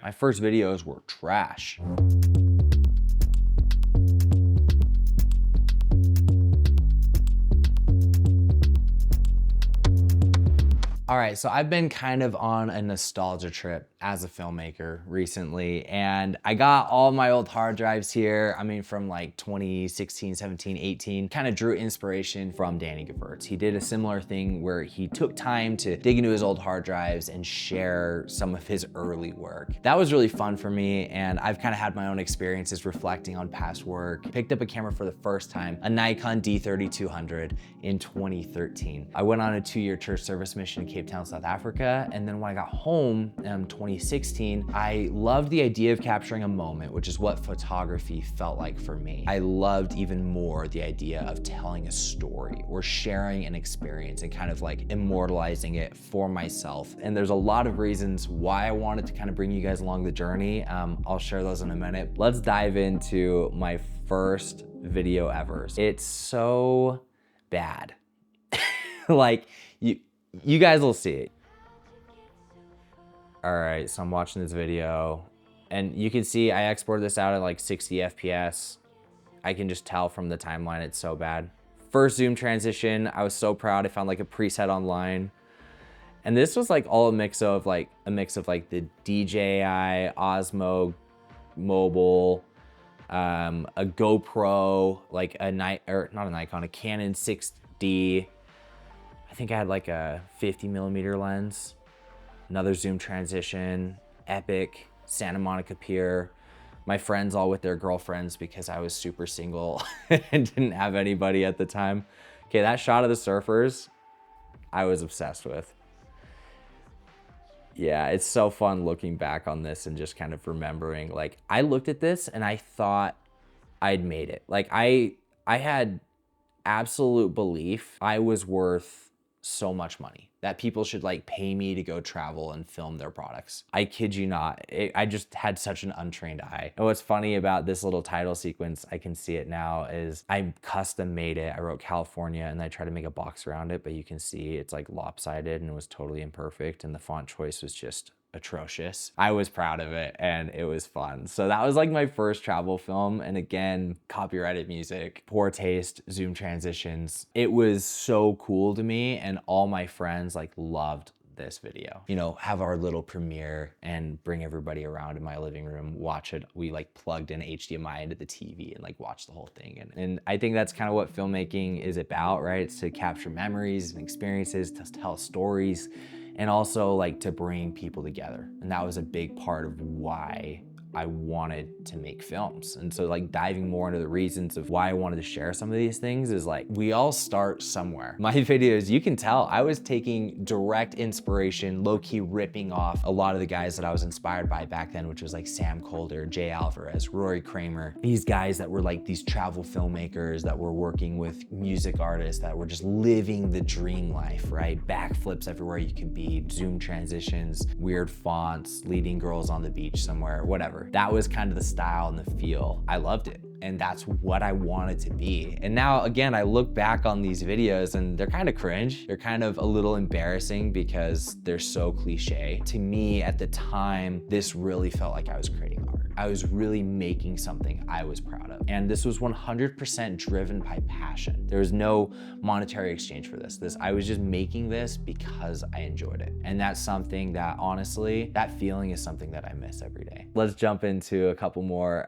My first videos were trash. All right, so I've been kind of on a nostalgia trip as a filmmaker recently, and I got all my old hard drives here. I mean, from like 2016, 17, 18, kind of drew inspiration from Danny Gevirtz. He did a similar thing where he took time to dig into his old hard drives and share some of his early work. That was really fun for me, and I've kind of had my own experiences reflecting on past work. Picked up a camera for the first time, a Nikon D3200 in 2013. I went on a 2-year church service mission in Cape Town, South Africa, and then when I got home in 2016, I loved the idea of capturing a moment, which is what photography felt like for me. I loved even more the idea of telling a story or sharing an experience and kind of like immortalizing it for myself. And there's a lot of reasons why I wanted to kind of bring you guys along the journey. I'll share those in a minute. Let's dive into my first video ever. It's so bad. Like, you guys will see it. All right, so I'm watching this video, and you can see I exported this out at like 60 FPS. I can just tell from the timeline it's so bad. First zoom transition, I was so proud. I found like a preset online. And this was like all a mix of like the DJI Osmo mobile, a GoPro, like not a Nikon, a Canon 6D. I think I had like a 50mm lens, another zoom transition, epic, Santa Monica Pier. My friends all with their girlfriends because I was super single and didn't have anybody at the time. Okay, that shot of the surfers, I was obsessed with. Yeah, it's so fun looking back on this and just kind of remembering, like, I looked at this and I thought I'd made it. Like, I had absolute belief I was worth so much money, that people should like pay me to go travel and film their products. I kid you not, I just had such an untrained eye. And what's funny about this little title sequence, I can see it now, is I custom made it. I wrote California and I tried to make a box around it, but you can see it's like lopsided and it was totally imperfect, and the font choice was just atrocious. I was proud of it and it was fun. So that was like my first travel film. And again, copyrighted music, poor taste, zoom transitions. It was so cool to me, and all my friends like loved this video. You know, have our little premiere and bring everybody around in my living room, watch it. We like plugged in HDMI into the TV and like watched the whole thing. And I think that's kind of what filmmaking is about, right? It's to capture memories and experiences, to tell stories, and also like to bring people together. And that was a big part of why I wanted to make films. And so like diving more into the reasons of why I wanted to share some of these things is like, we all start somewhere. My videos, you can tell I was taking direct inspiration, low-key ripping off a lot of the guys that I was inspired by back then, which was like Sam Colder, Jay Alvarez, Rory Kramer. These guys that were like these travel filmmakers that were working with music artists that were just living the dream life, right? Backflips everywhere you could be, zoom transitions, weird fonts, leading girls on the beach somewhere, whatever. That was kind of the style and the feel. I loved it. And that's what I wanted to be. And now, again, I look back on these videos and they're kind of cringe. They're kind of a little embarrassing because they're so cliche. To me, at the time, this really felt like I was creating art. I was really making something I was proud of. And this was 100% driven by passion. There was no monetary exchange for this. I was just making this because I enjoyed it. And that's something that, honestly, that feeling is something that I miss every day. Let's jump into a couple more.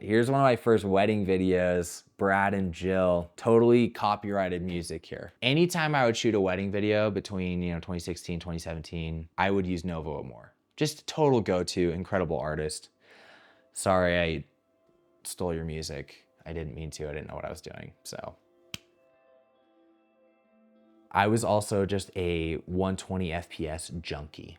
Here's one of my first wedding videos, Brad and Jill, totally copyrighted music here. Anytime I would shoot a wedding video between 2016, 2017, I would use Novo Amor. Just total go-to, incredible artist. Sorry, I stole your music. I didn't mean to, I didn't know what I was doing, so. I was also just a 120 FPS junkie.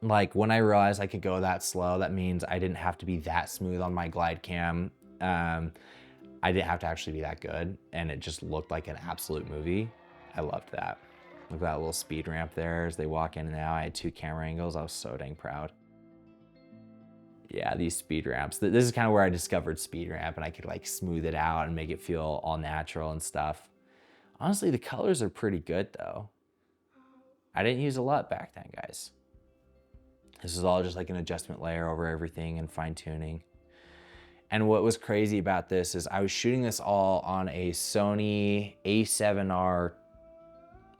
Like when I realized I could go that slow, that means I didn't have to be that smooth on my glide cam. I didn't have to actually be that good, and it just looked like an absolute movie. I loved that. Look at that little speed ramp there as they walk in and out. I had 2 camera angles. I was so dang proud. Yeah, these speed ramps. This is kind of where I discovered speed ramp, and I could like smooth it out and make it feel all natural and stuff. Honestly, the colors are pretty good though. I didn't use a lot back then, guys. This is all just like an adjustment layer over everything and fine tuning. And what was crazy about this is I was shooting this all on a Sony A7R,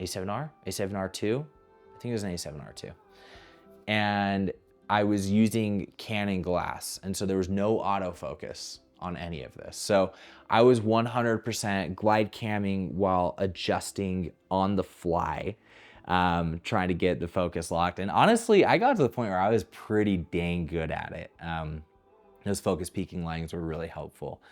A7R2? I think it was an A7R2. And I was using Canon glass, and so there was no autofocus on any of this. So I was 100% glide camming while adjusting on the fly, trying to get the focus locked. And honestly, I got to the point where I was pretty dang good at it. Those focus peaking lines were really helpful.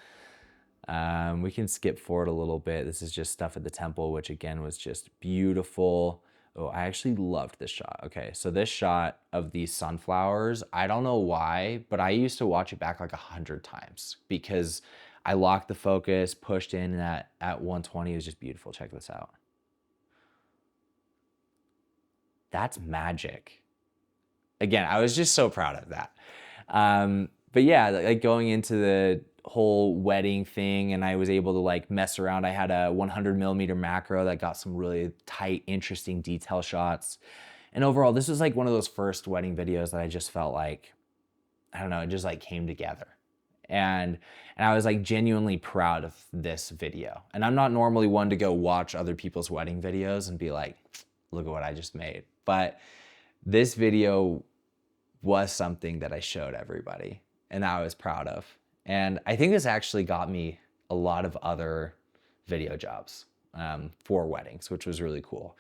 We can skip forward a little bit. This is just stuff at the temple, which again was just beautiful. Oh, I actually loved this shot. Okay, so this shot of these sunflowers, I don't know why, but I used to watch it back like 100 times because I locked the focus, pushed in at 120. It was just beautiful. Check this out. That's magic. Again, I was just so proud of that. But yeah, like going into the whole wedding thing, and I was able to like mess around. I had a 100mm macro that got some really tight, interesting detail shots. And overall, this was like one of those first wedding videos that I just felt like, I don't know, it just like came together. And I was like genuinely proud of this video. And I'm not normally one to go watch other people's wedding videos and be like, look at what I just made. But this video was something that I showed everybody and I was proud of. And I think this actually got me a lot of other video jobs for weddings, which was really cool.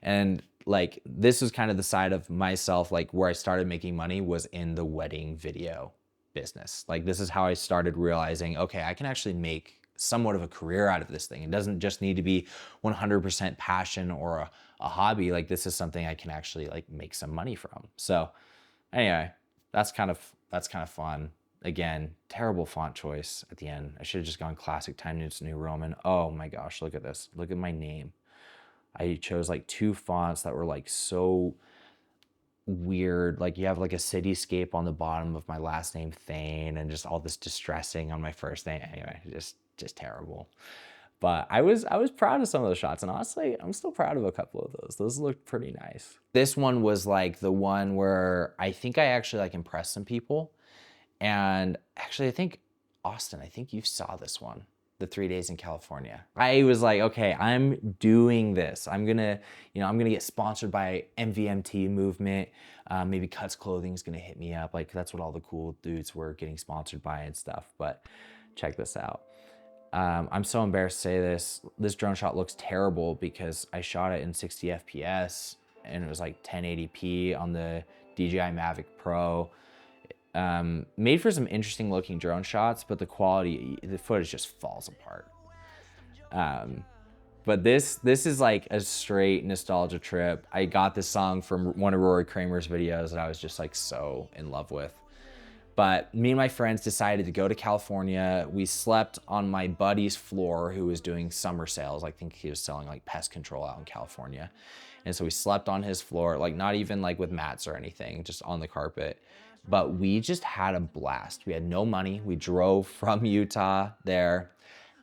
And like, this was kind of the side of myself, like where I started making money was in the wedding video business. Like, this is how I started realizing, okay, I can actually make somewhat of a career out of this thing. It doesn't just need to be 100% passion or a hobby. Like, this is something I can actually like make some money from. So anyway, that's kind of fun. Again, terrible font choice at the end. I should have just gone classic Times New Roman. Oh my gosh, look at this. Look at my name. I chose like 2 fonts that were like so weird. Like, you have like a cityscape on the bottom of my last name, Thane, and just all this distressing on my first name. Anyway, just terrible. But I was proud of some of those shots, and honestly, I'm still proud of a couple of those. Those looked pretty nice. This one was like the one where I think I actually like impressed some people. And actually, I think, Austin, I think you saw this one, the 3 days in California. I was like, okay, I'm doing this. I'm gonna get sponsored by MVMT movement. Maybe Cuts Clothing is gonna hit me up. Like, that's what all the cool dudes were getting sponsored by and stuff. But check this out. I'm so embarrassed to say this. This drone shot looks terrible because I shot it in 60 FPS and it was like 1080p on the DJI Mavic Pro. Made for some interesting looking drone shots, but the quality, the footage just falls apart. But this is like a straight nostalgia trip. I got this song from one of Rory Kramer's videos that I was just like so in love with. But me and my friends decided to go to California. We slept on my buddy's floor who was doing summer sales. I think he was selling like pest control out in California. And so we slept on his floor, like not even like with mats or anything, just on the carpet. But we just had a blast. We had no money. We drove from Utah there.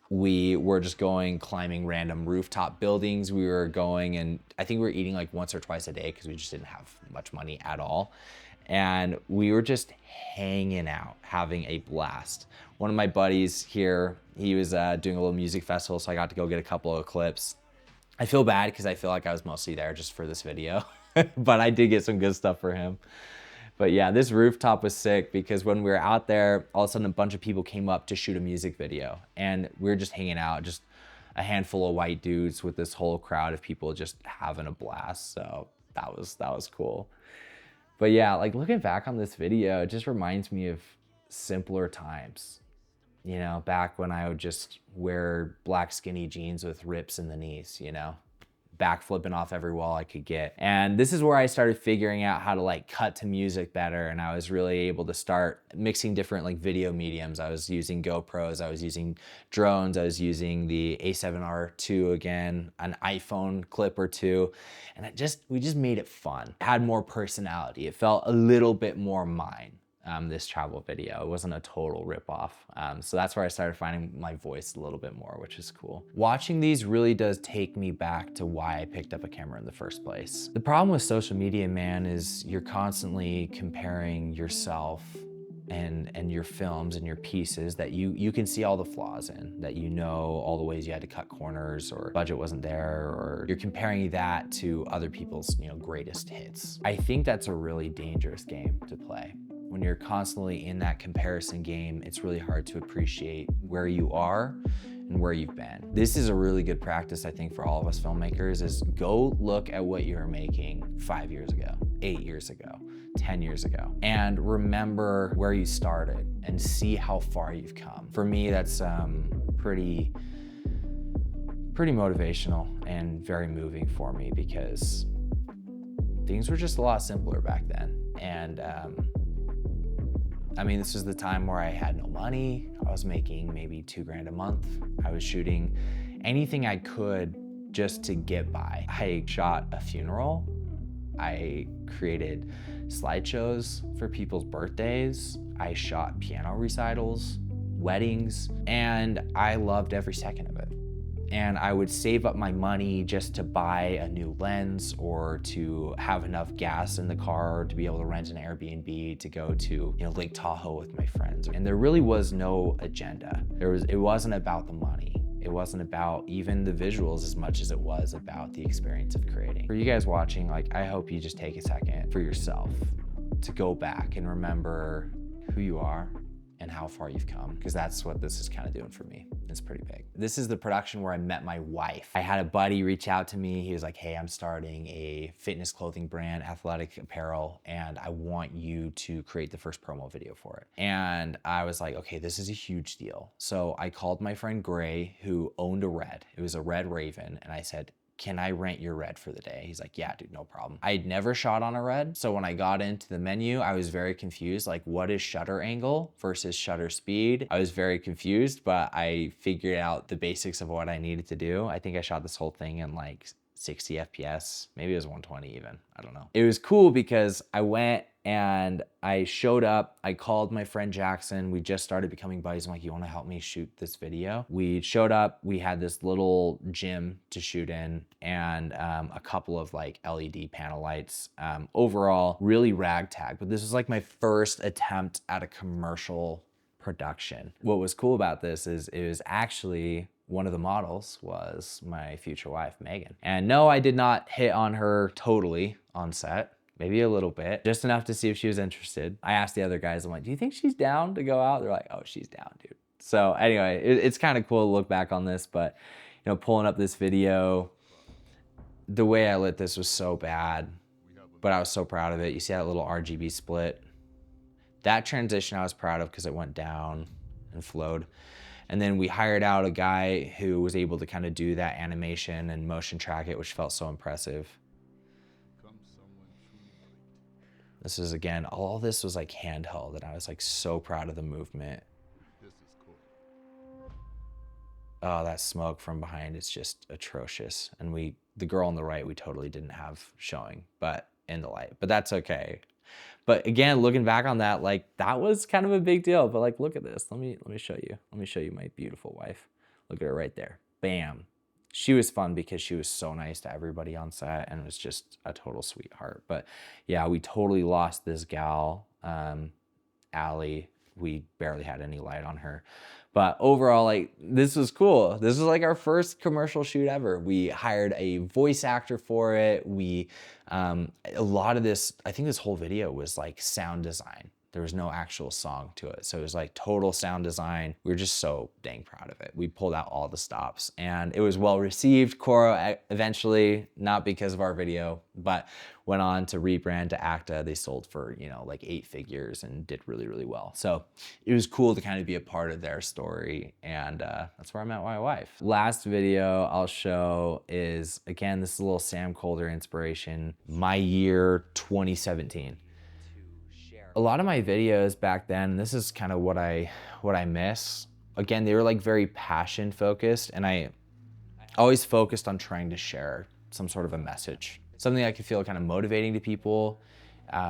We were just going climbing random rooftop buildings. We were going, and I think we were eating like once or twice a day because we just didn't have much money at all. And we were just hanging out, having a blast. One of my buddies here, he was doing a little music festival, so I got to go get a couple of clips. I feel bad because I feel like I was mostly there just for this video, but I did get some good stuff for him. But yeah, this rooftop was sick because when we were out there, all of a sudden a bunch of people came up to shoot a music video, and we were just hanging out, just a handful of white dudes with this whole crowd of people just having a blast. So that was cool. But yeah, like looking back on this video, it just reminds me of simpler times. You know, back when I would just wear black skinny jeans with rips in the knees, you know, back flipping off every wall I could get. And this is where I started figuring out how to like cut to music better. And I was really able to start mixing different like video mediums. I was using GoPros, I was using drones, I was using the A7R2 again, an iPhone clip or two. And we just made it fun. It had more personality. It felt a little bit more mine. this travel video. It wasn't a total ripoff. So that's where I started finding my voice a little bit more, which is cool. Watching these really does take me back to why I picked up a camera in the first place. The problem with social media, man, is you're constantly comparing yourself and your films and your pieces that you can see all the flaws in, that you know all the ways you had to cut corners or budget wasn't there, or you're comparing that to other people's, you know, greatest hits. I think that's a really dangerous game to play. When you're constantly in that comparison game, it's really hard to appreciate where you are and where you've been. This is a really good practice, I think, for all of us filmmakers, is go look at what you were making 5 years ago, 8 years ago, 10 years ago, and remember where you started and see how far you've come. For me, that's pretty motivational and very moving for me, because things were just a lot simpler back then. And I mean, this was the time where I had no money. I was making maybe $2 grand a month. I was shooting anything I could just to get by. I shot a funeral. I created slideshows for people's birthdays. I shot piano recitals, weddings, and I loved every second of it. And I would save up my money just to buy a new lens, or to have enough gas in the car to be able to rent an Airbnb to go to, you know, Lake Tahoe with my friends. And there really was no agenda. It wasn't about the money. It wasn't about even the visuals as much as it was about the experience of creating. For you guys watching, like, I hope you just take a second for yourself to go back and remember who you are and how far you've come, because that's what this is kind of doing for me. It's pretty big. This is the production where I met my wife. I had a buddy reach out to me. He was like, hey, I'm starting a fitness clothing brand, athletic apparel, and I want you to create the first promo video for it. And I was like, okay, this is a huge deal. So I called my friend Gray, who owned a Red. It was a Red Raven. And I said, can I rent your Red for the day? He's like, yeah, dude, no problem. I'd never shot on a Red. So when I got into the menu, I was very confused. Like, what is shutter angle versus shutter speed? I was very confused, but I figured out the basics of what I needed to do. I think I shot this whole thing in like 60 FPS. Maybe it was 120 even, I don't know. It was cool because I went and I showed up. I called my friend Jackson. We just started becoming buddies. I'm like, you wanna help me shoot this video? We showed up, we had this little gym to shoot in, and a couple of like LED panel lights. Overall, really ragtag, but this was like my first attempt at a commercial production. What was cool about this is it was actually, one of the models was my future wife, Megan. And no, I did not hit on her totally on set. Maybe a little bit, just enough to see if she was interested. I asked the other guys, I'm like, do you think she's down to go out? They're like, oh, she's down, dude. So anyway, it's kind of cool to look back on this, but you know, pulling up this video, the way I lit this was so bad, but I was so proud of it. You see that little RGB split? That transition I was proud of because it went down and flowed. And then we hired out a guy who was able to kind of do that animation and motion track it, which felt so impressive. This is, again, all this was like handheld, and I was like so proud of the movement. This is cool. Oh, that smoke from behind is just atrocious. And the girl on the right, we totally didn't have showing, but in the light, but that's okay. But again, looking back on that, like that was kind of a big deal, but like, look at this. Let me show you. Let me show you my beautiful wife. Look at her right there. Bam. She was fun because she was so nice to everybody on set and was just a total sweetheart. But yeah, we totally lost this gal, Allie. We barely had any light on her. But overall, like, this was cool. This was like our first commercial shoot ever. We hired a voice actor for it. A lot of this, I think this whole video was like sound design. There was no actual song to it. So it was like total sound design. We were just so dang proud of it. We pulled out all the stops and it was well received. Coro eventually, not because of our video, but went on to rebrand to Acta. They sold for, you know, like 8 figures and did really, really well. So it was cool to kind of be a part of their story. And that's where I met my wife. Last video I'll show is, again, this is a little Sam Colder inspiration, my year 2017. A lot of my videos back then, this is kind of what I miss. Again, they were like very passion focused, and I always focused on trying to share some sort of a message, something I could feel kind of motivating to people,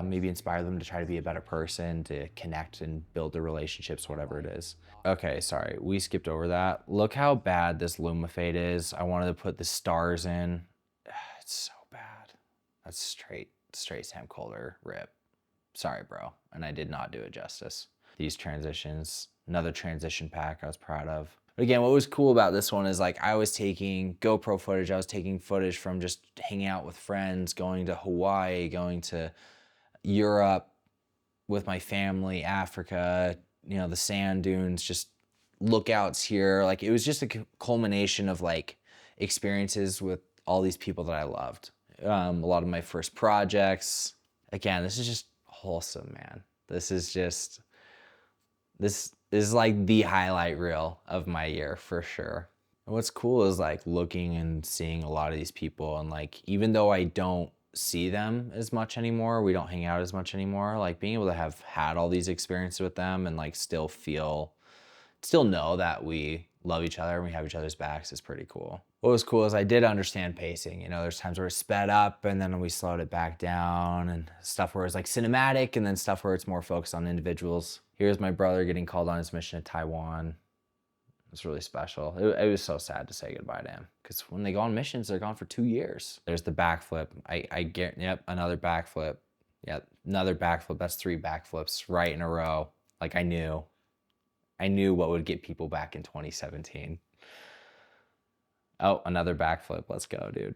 maybe inspire them to try to be a better person, to connect and build their relationships, whatever it is. Okay, sorry, we skipped over that. Look how bad this Luma fade is. I wanted to put the stars in. It's so bad. That's straight Sam Colder rip. Sorry, bro. And I did not do it justice. These transitions, another transition pack I was proud of. But again, what was cool about this one is like I was taking GoPro footage. I was taking footage from just hanging out with friends, going to Hawaii, going to Europe with my family, Africa, you know, the sand dunes, just lookouts here. Like it was just a culmination of like experiences with all these people that I loved. A lot of my first projects. Again, this is just wholesome, man. This is like the highlight reel of my year for sure. And what's cool is like looking and seeing a lot of these people, and like even though I don't see them as much anymore, we don't hang out as much anymore, like being able to have had all these experiences with them and like still know that we love each other and we have each other's backs is pretty cool. What was cool is I did understand pacing. You know, there's times where it's sped up and then we slowed it back down, and stuff where it's like cinematic, and then stuff where it's more focused on individuals. Here's my brother getting called on his mission to Taiwan. It's really special. It was so sad to say goodbye to him, because when they go on missions, they're gone for 2 years. There's the backflip. I get, yep, another backflip. Yep, another backflip. That's 3 backflips right in a row. Like I knew what would get people back in 2017. Oh, another backflip. Let's go, dude.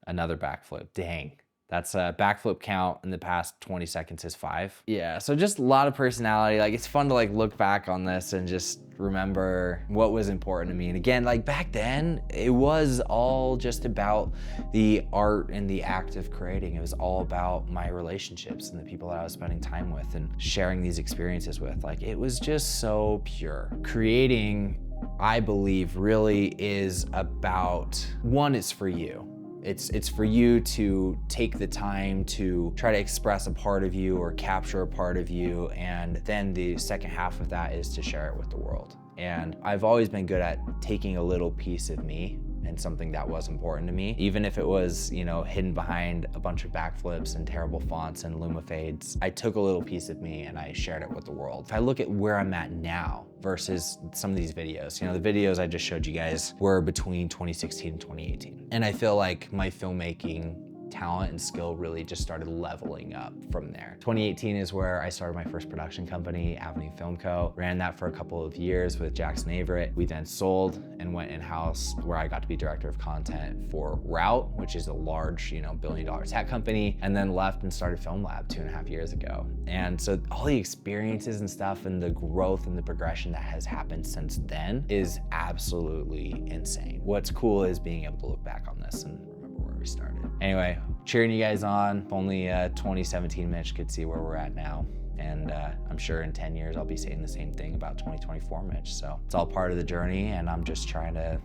Another backflip. Dang. That's a backflip count in the past 20 seconds is 5. Yeah, so just a lot of personality. Like it's fun to like look back on this and just remember what was important to me. And again, like back then, it was all just about the art and the act of creating. It was all about my relationships and the people that I was spending time with and sharing these experiences with. Like it was just so pure. Creating, I believe, really is about, one, it's for you. It's for you to take the time to try to express a part of you or capture a part of you, and then the second half of that is to share it with the world. And I've always been good at taking a little piece of me and something that was important to me, even if it was, you know, hidden behind a bunch of backflips and terrible fonts and Luma fades. I took a little piece of me and I shared it with the world. If I look at where I'm at now versus some of these videos, you know, the videos I just showed you guys were between 2016 and 2018. And I feel like my filmmaking talent and skill really just started leveling up from there. 2018 is where I started my first production company, Avenue Film Co. Ran that for a couple of years with Jackson Averett. We then sold and went in-house, where I got to be director of content for Route, which is a large, you know, billion-dollar tech company, and then left and started Film Lab 2.5 years ago. And so all the experiences and stuff and the growth and the progression that has happened since then is absolutely insane. What's cool is being able to look back on this and remember where we started. Anyway, cheering you guys on. If only 2017 Mitch could see where we're at now. And I'm sure in 10 years, I'll be saying the same thing about 2024 Mitch. So it's all part of the journey, and I'm just trying to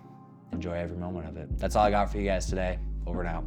enjoy every moment of it. That's all I got for you guys today. Over and out.